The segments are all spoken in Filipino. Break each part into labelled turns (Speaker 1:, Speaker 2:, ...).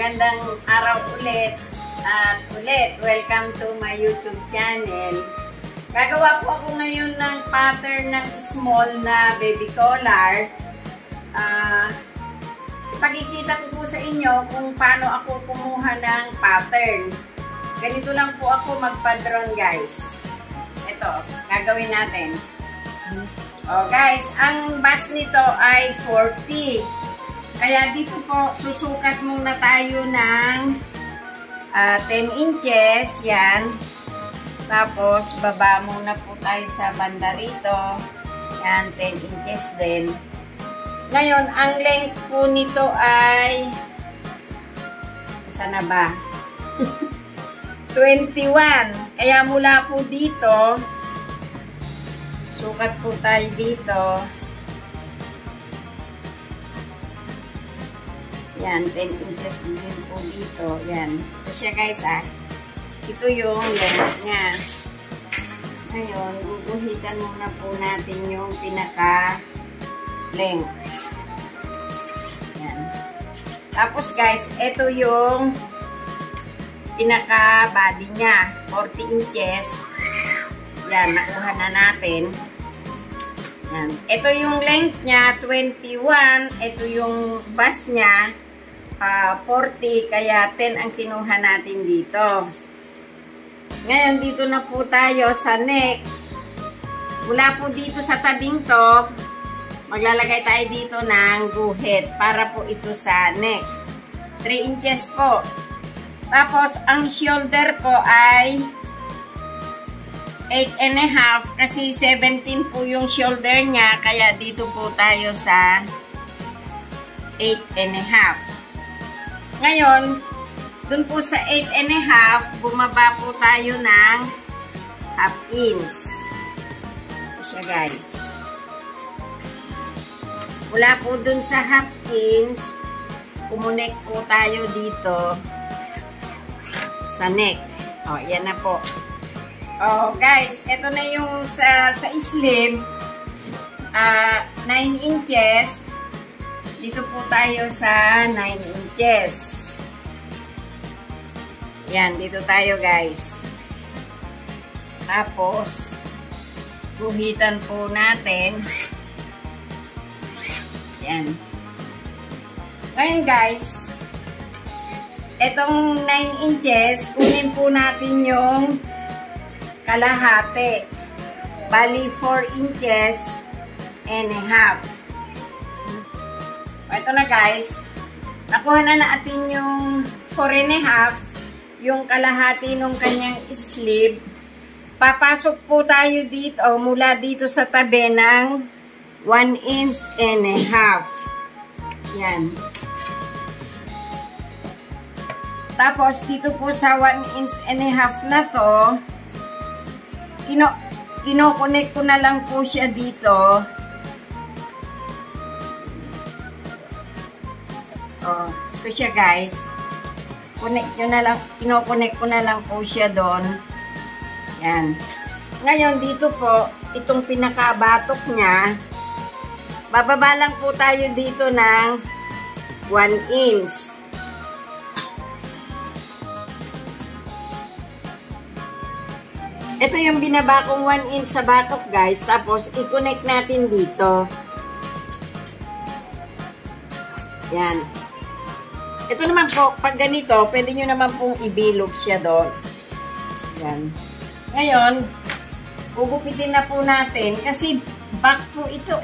Speaker 1: Magandang araw ulit. At welcome to my YouTube channel. Gagawa po ako ngayon ng pattern ng small na baby collar. Ipakikita ko po sa inyo kung paano ako kumuha ng pattern. Ganito lang po ako magpa-drawn, guys. Ito, gagawin natin. Guys, ang bust nito ay 40. Kaya dito po, susukat muna tayo ng 10 inches. Yan. Tapos, baba muna po tayo sa banda rito. Yan, 10 inches din. Ngayon, ang length po nito ay saan na ba? 21. Kaya mula po dito, sukat po tayo dito. Yan, 10 inches din po dito. Yan. Ito siya, guys, Ito yung length niya. Ngayon, guguhitan muna po natin yung pinaka-length. Yan. Tapos, guys, ito yung pinaka-body niya. 40 inches. Yan, nakuha na natin. Yan. Ito yung length niya, 21. Ito yung bust niya, 40. Kaya 10 ang kinuha natin dito. Ngayon, dito na po tayo sa neck. Mula po dito sa tabing to, maglalagay tayo dito ng guhit para po ito sa neck. 3 inches po. Tapos, ang shoulder ko ay 8.5 kasi 17 po yung shoulder niya, kaya dito po tayo sa 8.5. Ngayon, dun po sa 8.5, bumaba po tayo ng half inch. Ito siya, guys. Mula po dun sa half inch, kumunik po tayo dito sa neck. Yan na po. Guys, ito na yung sa sleeve, 9 inches. Dito po tayo sa 9 inches. Yan, dito tayo, guys. Tapos, guhitan po natin. Yan. Ngayon, guys, itong 9 inches, kunin po natin yung kalahati. Bali, 4 inches and a half. Ito na, guys. Nakuha na natin yung 4 and a half, yung kalahati ng kanyang sleeve. Papasok po tayo dito, mula dito sa tabi ng 1 inch and a half. Yan. Tapos, dito po sa 1 inch and a half na to, kino-connect ko na lang po siya dito. Ito siya, guys. Kino-connect ko na lang po siya doon. Yan. Ngayon, dito po, itong pinakabatok niya, bababa lang po tayo dito ng 1 inch. Ito yung binaba kong 1 inch sa batok, guys. Tapos, i-connect natin dito. Yan. Ito naman po, pag ganito, pwede nyo naman pong ibilog siya doon. Yan. Ngayon, gugupitin na po natin. Kasi, back po ito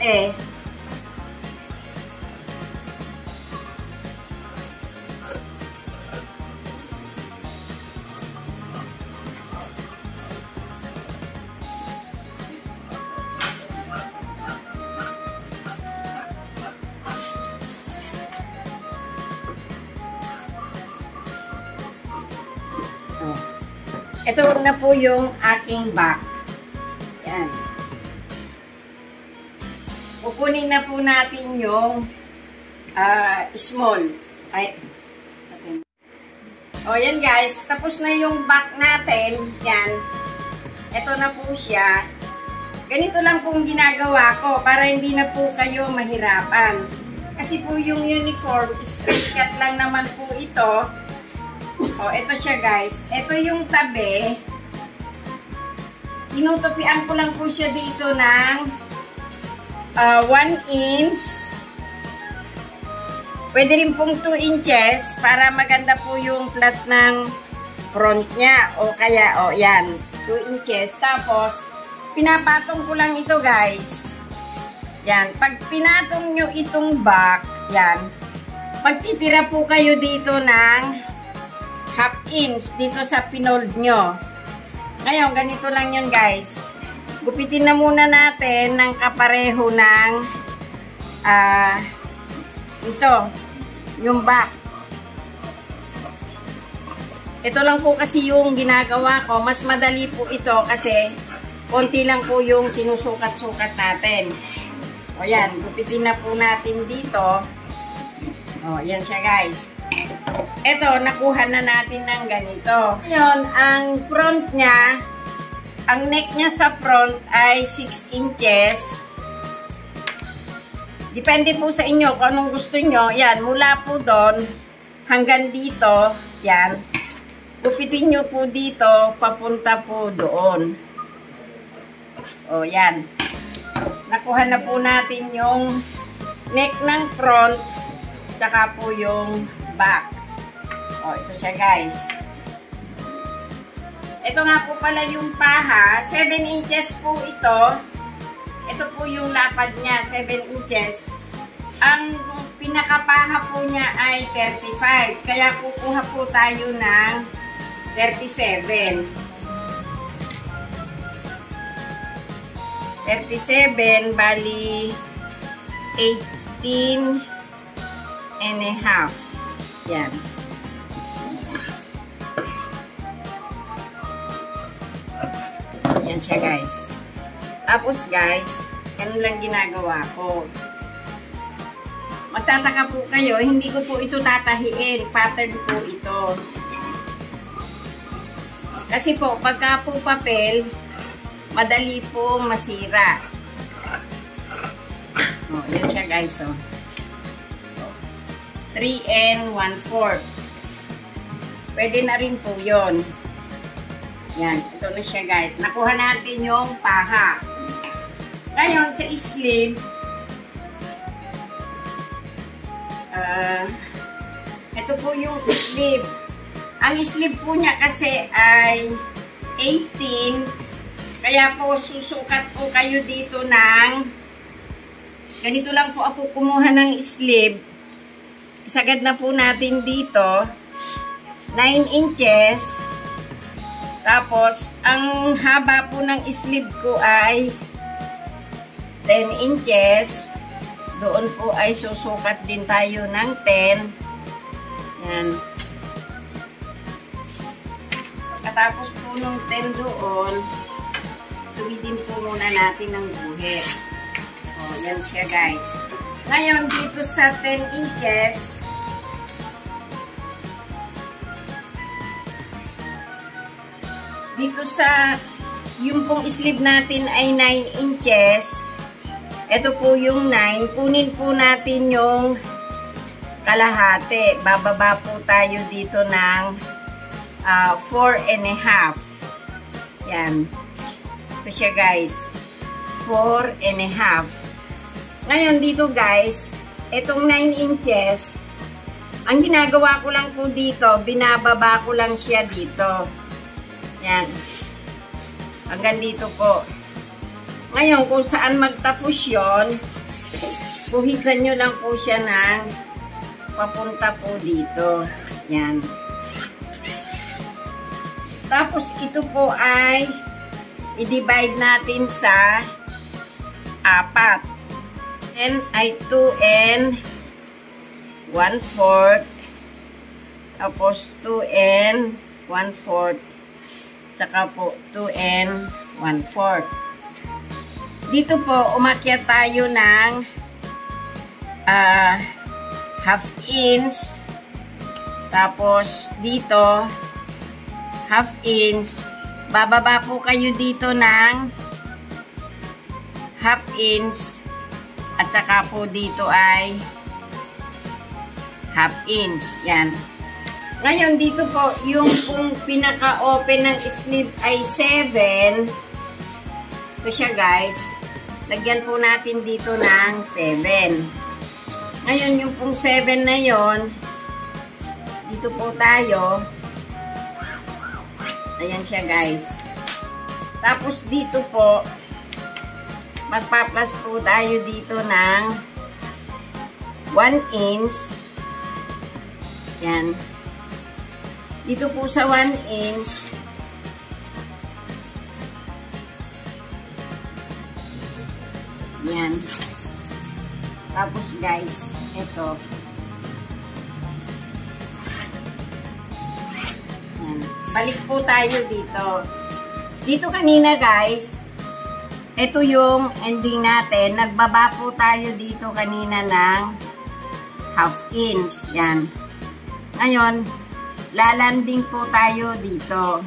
Speaker 1: Ito na po yung aking back. Yan. Pupunin na po natin yung small. Yan, guys. Tapos na yung back natin. Yan. Ito na po siya. Ganito lang pong ginagawa ko para hindi na po kayo mahirapan. kasi po yung uniform, straight cut lang naman po ito. O, ito siya guys. Ito yung tabi. Tinutupian ko lang po siya dito ng 1 inch. Pwede rin pong 2 inches para maganda po yung flat ng front niya. O kaya, o yan, 2 inches. Tapos, pinapatong ko lang ito guys. Yan. Pag pinatong nyo itong back, yan. Magtitira po kayo dito ng 1/2 inch dito sa pinold nyo. Ngayon, ganito lang yun guys. Gupitin na muna natin ng kapareho ng ito, yung back. Ito lang po kasi yung ginagawa ko. Mas madali po ito kasi konti lang po yung sinusukat-sukat natin. O yan, gupitin na po natin dito. O, yan siya guys. Ito, nakuha na natin ng ganito. Ngayon, ang front niya, ang neck niya sa front ay 6 inches. Depende po sa inyo kung anong gusto nyo. Yan, mula po doon hanggang dito. Yan. Gupitin nyo po dito, papunta po doon. O, yan. Nakuha na po natin yung neck ng front, tsaka po yung back. O, ito siya guys. Ito nga po pala yung paha. 7 inches po ito. Ito po yung lapad niya, 7 inches. Ang pinakapaha po niya ay 35. Kaya kukuha po tayo ng 37. 37, bali 18 and a half. Yan. Yan siya guys. Tapos guys, ganun lang ginagawa ko. Magtataka po kayo, hindi ko po ito tatahiin. Pattern po ito. Kasi po, pagka po papel, madali po masira. O, yan siya guys. O. 3 and 1/4. Pwede na rin po yun. Yan, ito na siya guys. Nakuha natin yung paha. Ngayon, sa sleeve, ito po yung sleeve. Ang sleeve po niya kasi ay 18. Kaya po, susukat po kayo dito ng, ganito lang po ako kumuha ng sleeve. Isagad na po natin dito, 9 inches. Tapos, ang haba po ng sleeve ko ay 10 inches. Doon po ay susukat din tayo ng 10. Yan. Pagkatapos po ng 10 doon, tuwidin po muna natin ng guhit. O, yan siya guys. Ngayon, dito sa 10 inches, dito sa, yung pong sleeve natin ay 9 inches. Ito po yung 9. Kunin po natin yung kalahati. Bababa po tayo dito ng 4 and a half. Yan. Ito siya guys. 4 and a half. Ngayon dito guys, itong 9 inches, ang ginagawa ko lang po dito, binababa ko lang siya dito. Yan. Hanggang dito po. Ngayon, kung saan magtapos yun, puhitan nyo lang po siya ng papunta po dito. Yan. Tapos, ito po ay i-divide natin sa 4. And ay 2 and 1/4. Tapos, 2 and 1/4. Tsaka po, 2 and 1/4. Dito po, umakyat tayo ng 1/2 inch. Tapos, dito, 1/2 inch. Bababa po kayo dito ng 1/2 inch. At saka po dito ay 1/2 inch. Yan. Ngayon, dito po, yung kung pinaka-open ng sleeve ay 7. Ito siya, guys. Lagyan po natin dito ng 7. Ngayon, yung pong 7 na yon, dito po tayo. Ayan siya, guys. Tapos, dito po, magpa-plus po tayo dito ng 1 inch. Yan. Dito po sa 1 inch, yan. Tapos guys, ito. Yan. Balik po tayo dito. Dito kanina guys, ito yung ending natin. Nagbaba po tayo dito kanina ng 1/2 inch. Yan. Ngayon, lalanding po tayo dito.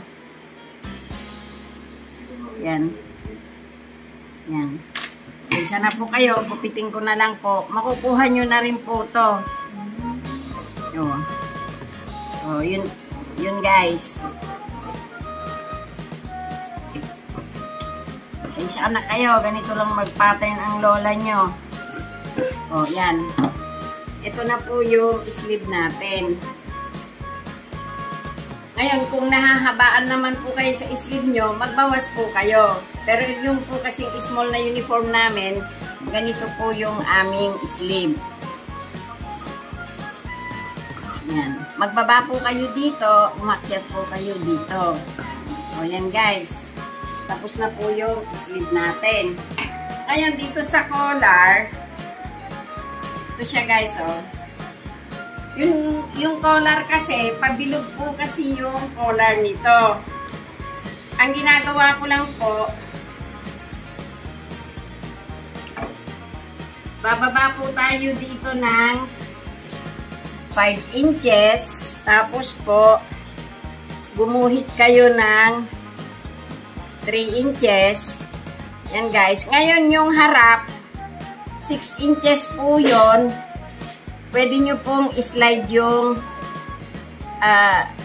Speaker 1: Yan. Yan. Isa na po kayo. Gupitin ko na lang po. Makukuha nyo na rin po to. Oh, yun guys. Isa na kayo. Ganito lang mag-pattern ang lola nyo. Oh, yan. Ito na po yung sleeve natin. Ngayon, kung nahahabaan naman po kayo sa sleeve nyo, magbawas po kayo. Pero yung po kasing small na uniform namin, ganito po yung aming sleeve. Yan. Magbaba po kayo dito, umakyat po kayo dito. O yan guys. Tapos na po yung sleeve natin. Ngayon, dito sa collar, ito siya guys, oh. Yung collar kasi, pabilog po kasi yung collar nito. Ang ginagawa ko lang po, bababa po tayo dito ng 5 inches. Tapos po, gumuhit kayo ng 3 inches. Yan guys. Ngayon yung harap, 6 inches po yon. Pwede nyo pong slide yung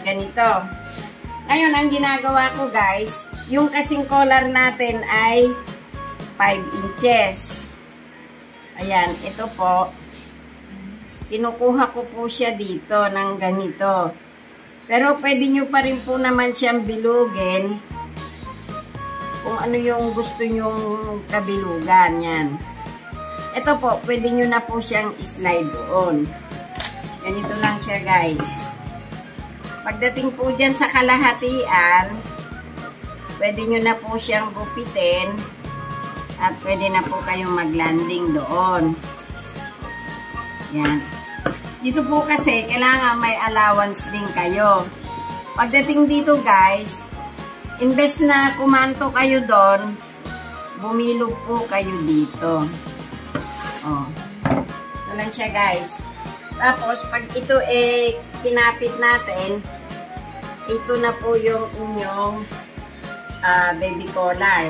Speaker 1: ganito. Ngayon, ang ginagawa ko guys, yung kasing collar natin ay 5 inches. Ayan, ito po. Kinukuha ko po siya dito ng ganito. Pero pwede nyo pa rin po naman siyang bilugin kung ano yung gusto nyong kabilugan. Yan. Ito po, pwede nyo na po siyang slide doon. Ganito lang siya guys. Pagdating po dyan sa kalahatian, pwede nyo na po siyang gupitin at pwede na po kayong maglanding doon. Yan. Dito po kasi, kailangan may allowance din kayo. Pagdating dito guys, imbes na kumanto kayo doon, bumilog po kayo dito. Oh. Ito lang siya guys. Tapos, pag ito kinapit natin, ito na po yung inyong baby collar.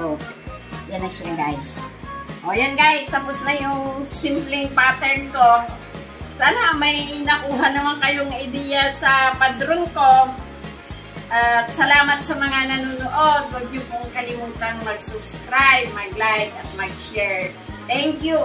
Speaker 1: Oh. Yan na siya guys. Oh, yan guys. Tapos na yung simpleng pattern ko. Sana may nakuha naman kayong idea sa padron ko. At salamat sa mga nanonood. Huwag niyo pong kalimutang mag-subscribe, mag-like, at mag-share. Thank you!